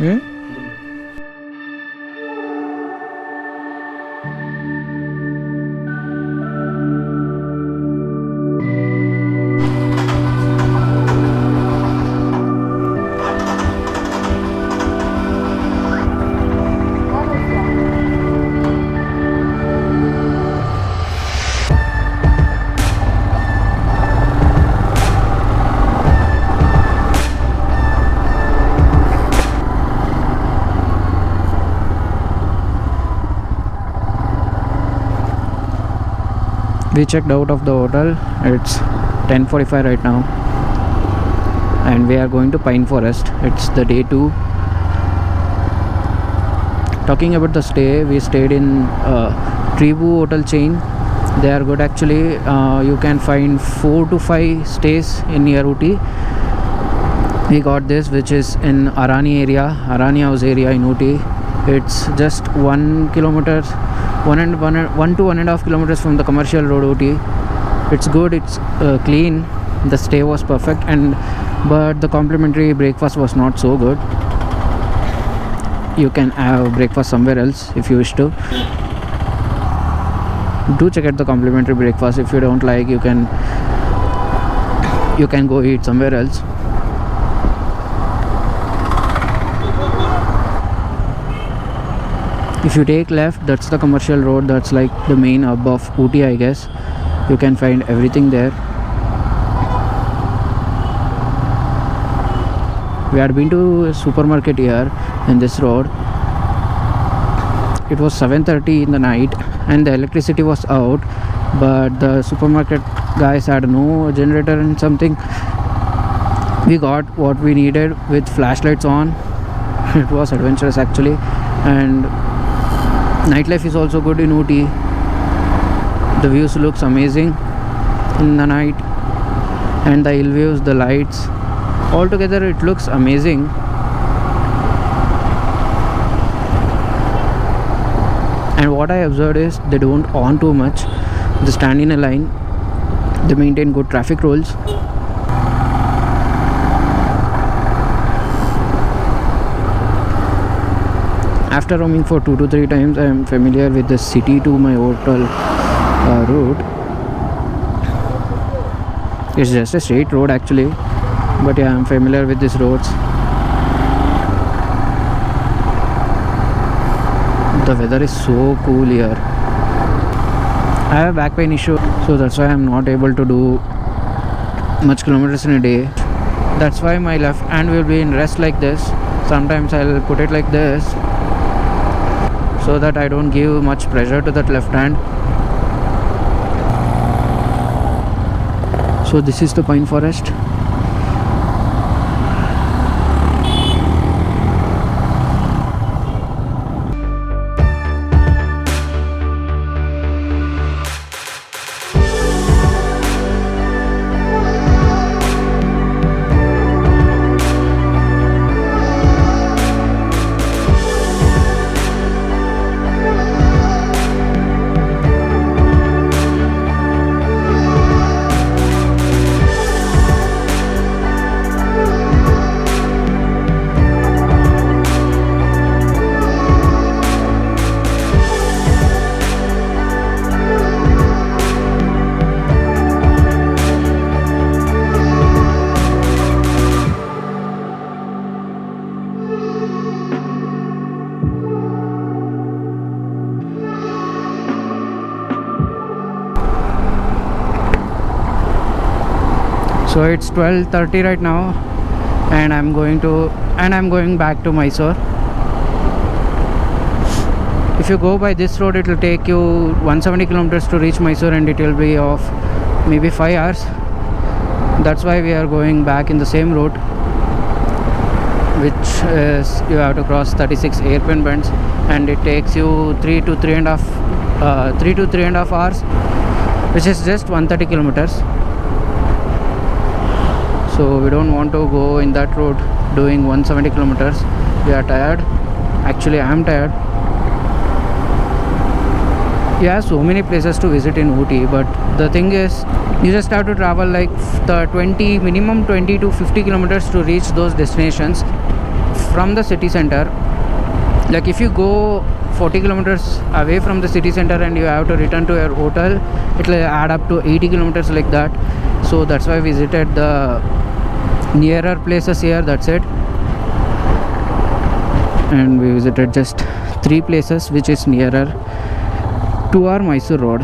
Hmm? We checked out of the hotel. It's 10:45 right now, and we are going to Pine Forest. It's the day 2. Talking about the stay, we stayed in Tribu hotel chain. They are good actually. You can find 4 to 5 stays in near Ooty. We got this, which is in Arani area, Arani House area in Ooty. It's just 1 kilometer, 1 to 1.5 kilometers from the commercial road Ooty. It's good, it's clean. The stay was perfect, but the complimentary breakfast was not so good. You can have breakfast somewhere else if you wish to. Do check out the complimentary breakfast. If you don't like, you can go eat somewhere else. If you take left, that's the commercial road. That's like the main hub of Ooty, I guess. You can find everything there. We had been to a supermarket here in this road. It was 7:30 in the night and the electricity was out, but the supermarket guys had no generator and something. We got what we needed with flashlights on. It was adventurous actually, and nightlife is also good in Ooty. The views looks amazing in the night, and the hill views, the lights, altogether it looks amazing. And what I observed is they don't on too much. They stand in a line. They maintain good traffic rules. After roaming for 2 to 3 times, I am familiar with the city to my hotel route. It's just a straight road actually, but yeah, I'm familiar with these roads. The weather is so cool here. I have a back pain issue, so that's why I'm not able to do much kilometers in a day. That's why my left hand will be in rest like this. Sometimes I'll put it like this, so that I don't give much pressure to that left hand. So this is the Pine Forest. So it's 12:30 right now, and I'm going back to Mysore. If you go by this road, it will take you 170 kilometers to reach Mysore, and it will be of maybe 5 hours. That's why we are going back in the same route, which is you have to cross 36 hairpin bends, and it takes you 3 to 3.5 hours, which is just 130 kilometers. So we don't want to go in that road doing 170 kilometers. We are tired. Actually, I am tired. You have so many places to visit in Ooty, but the thing is, you just have to travel like minimum 20 to 50 kilometers to reach those destinations. from the city center. Like if you go 40 kilometers away from the city center and you have to return to your hotel, it will add up to 80 kilometers like that. So that's why I visited the nearer places here, that's it. And we visited just 3 places which is nearer to our Mysore road.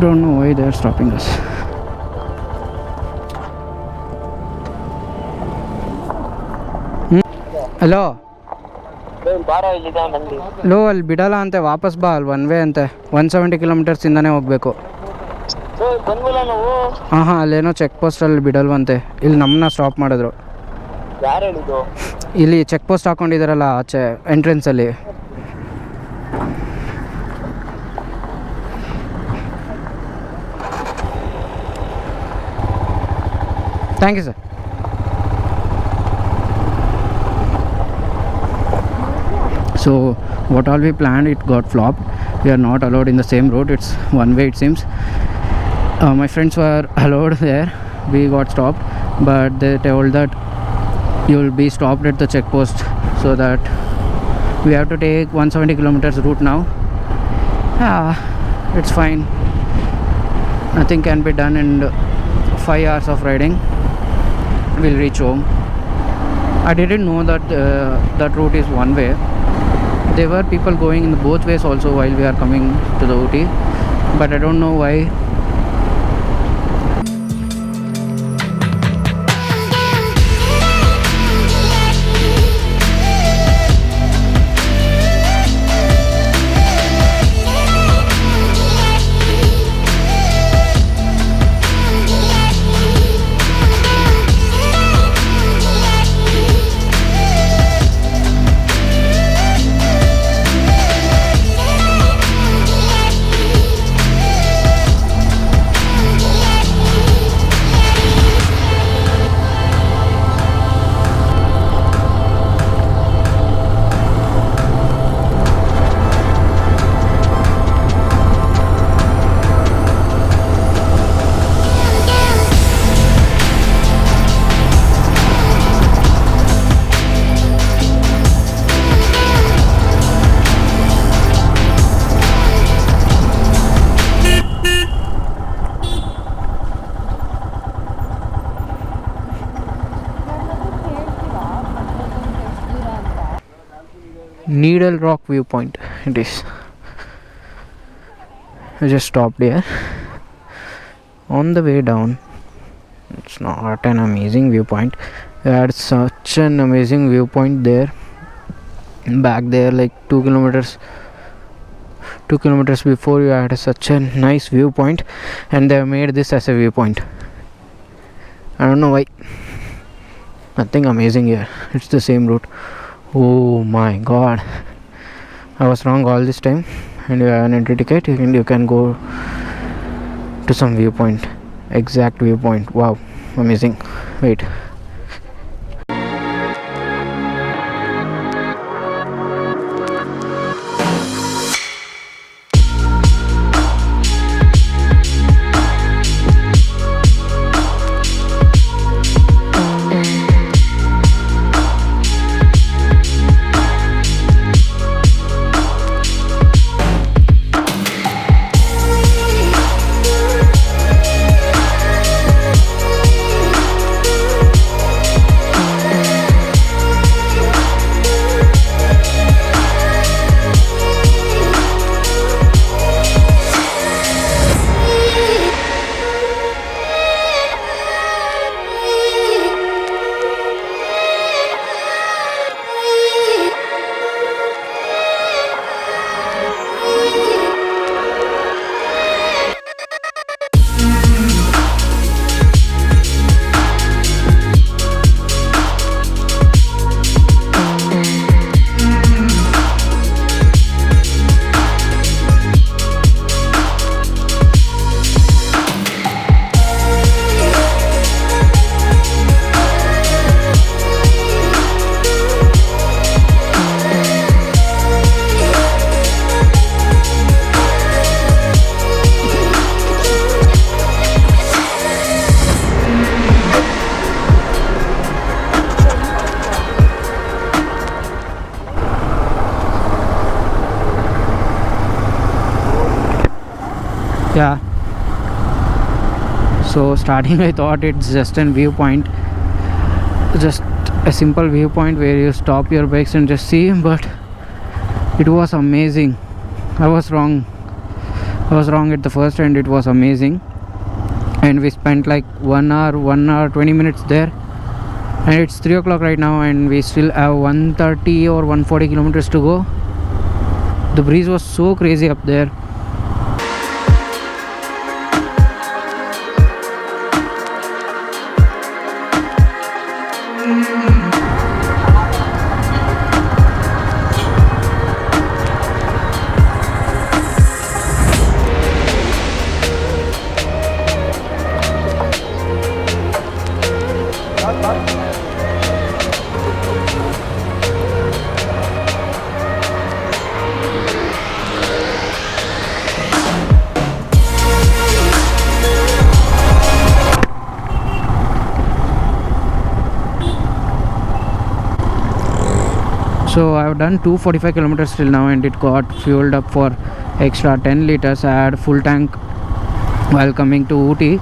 Don't know why they are stopping us. Hello low ಅಲ್ಲಿ ಬಿಡಲ್ಲ ಅಂತೆ, ವಾಪಸ್ ಬಾ, ಅಲ್ಲಿ one way ಅಂತೆ, 170 kilometres ಇಂದಾನೆ ಹೋಗ್ಬೇಕು. ಹಾಂ ಅಲ್ಲೇನೋ ಚೆಕ್ ಪೋಸ್ಟಲ್ಲಿ ಬಿಡಲ್ವಂತೆ, ಇಲ್ಲಿ ನಮ್ಮನ್ನ ಸ್ಟಾಪ್ ಮಾಡಿದ್ರು. ಇಲ್ಲಿ ಚೆಕ್ ಪೋಸ್ಟ್ ಹಾಕೊಂಡಿದಾರಲ್ಲ ಆಚೆ ಎಂಟ್ರೆನ್ಸಲ್ಲಿ. Thank you sir. So what all we planned, it got flopped. We are not allowed in the same road, it's one way it seems. My friends were allowed there, we got stopped, but they told that you will be stopped at the check post, so that we have to take 170 kilometers route now. It's fine, nothing can be done in 5 hours of riding. We'll reach home. I didn't know that that route is one way. There were people going in both ways also while we are coming to the Ooty, but I don't know why. Needle Rock viewpoint it is. I just stopped here. On the way down, it's not an amazing viewpoint. We had such an amazing viewpoint there. Back there, like 2 kilometers before, you had such a nice viewpoint, and they have made this as a viewpoint. I don't know why. Nothing amazing here. It's the same route. Oh my god, I was wrong all this time. And you have an entry ticket, you can go to some viewpoint, exact viewpoint. Wow, amazing. Wait, So starting I thought it's just a viewpoint, just a simple viewpoint where you stop your bikes and just see, but it was amazing. I was wrong at the first, and it was amazing. And we spent like 1 hour 20 minutes there, and it's 3 o'clock right now, and we still have 130 or 140 kilometers to go. The breeze was so crazy up there. So I've done 245 kilometers till now, and it got fueled up for extra 10 liters. I had full tank while coming to Ooty,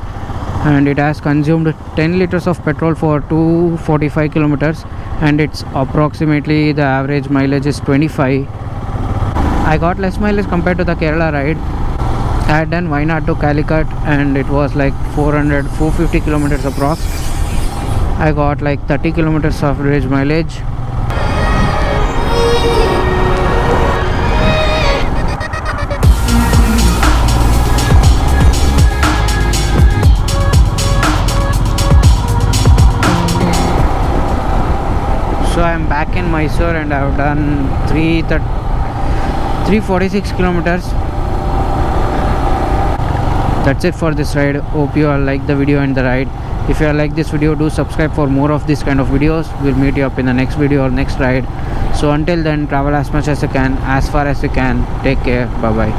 and it has consumed 10 liters of petrol for 245 kilometers, and it's approximately, the average mileage is 25. I got less mileage compared to the Kerala ride. I had done Wayanad to Calicut, and it was like 450 kilometers approx. I got like 30 kilometers of average mileage. So I'm back in Mysore, and I've done 346 kilometers. That's it for this ride. Hope you all like the video and the ride. If you all like this video, do subscribe for more of this kind of videos. We'll meet you up in the next video or next ride. So until then, travel as much as you can, as far as you can. Take care. Bye bye.